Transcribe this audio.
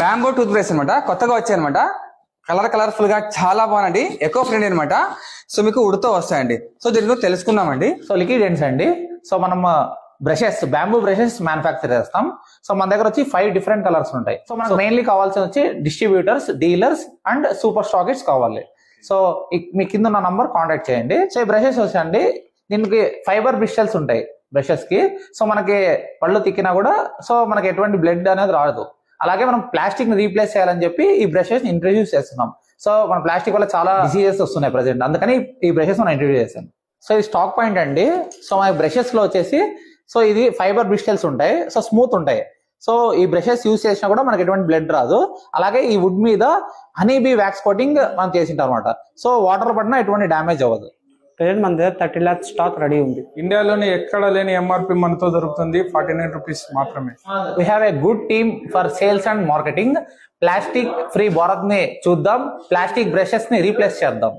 Bamboo tooth brush అనమాట, కొత్తగా వచ్చాయి అనమాట. కలర్ఫుల్ గా చాలా బాగుందండి, ఎకో ఫ్రెండ్లీ అనమాట. సో మీకు ఉడుతో వస్తాయండి. సో దీని గురించి తెలుసుకుందామండి. సో లిక్విడ్ ఎండ్స్ అండి. సో మనం బ్రషెస్, బ్యాంబూ బ్రషెస్ మ్యానుఫ్యాక్చర్ చేస్తాం. సో మన దగ్గర వచ్చి 5 డిఫరెంట్ కలర్స్ ఉంటాయి. సో మనకు మెయిన్లీ కావాల్సిన వచ్చి డిస్ట్రిబ్యూటర్స్, డీలర్స్ అండ్ సూపర్ స్టాకిస్ట్స్ కావాలి. సో మీ కింద ఉన్న నంబర్ కాంటాక్ట్ చేయండి. సో ఈ బ్రషెస్ వచ్చండి, దీనికి ఫైబర్ బ్రిస్టల్స్ ఉంటాయి బ్రషెస్ కి. సో మనకి పళ్ళు తిక్కినా కూడా సో మనకి ఎటువంటి బ్లడ్ అనేది రాదు. అలాగే మనం ప్లాస్టిక్ ని రీప్లేస్ చేయాలని చెప్పి ఈ బ్రషెస్ ఇంట్రడ్యూస్ చేస్తున్నాం. సో మన ప్లాస్టిక్ వల్ల చాలా డిసీజెస్ వస్తున్నాయి ప్రెసెంట్, అందుకని ఈ బ్రషెస్ మనం ఇంట్రడ్యూస్ చేస్తాం. సో ఇది స్టాక్ పాయింట్ అండి. సో మన బ్రషెస్ లో వచ్చేసి సో ఇది ఫైబర్ బ్రిస్టల్స్ ఉంటాయి, సో స్మూత్ ఉంటాయి. సో ఈ బ్రషెస్ యూజ్ చేసినా కూడా మనకి ఎటువంటి బ్లడ్ రాదు. అలాగే ఈ వుడ్ మీద హనీ బీ వ్యాక్స్ కోటింగ్ మనం చేసింటాం అనమాట. సో వాటర్ పడినా ఎటువంటి డ్యామేజ్ అవ్వదు. ప్రెసెంట్ మన దగ్గర 30 lakhs స్టాక్ రెడీ ఉంది. ఇండియాలోని ఎక్కడ లేని ఎంఆర్పి మనతో దొరుకుతుంది, 49 రూపీస్ మాత్రమే. We have a good team for sales and marketing. Plastic free Bharat ని చూద్దాం, ప్లాస్టిక్ బ్రషెస్ ని రీప్లేస్ చేద్దాం.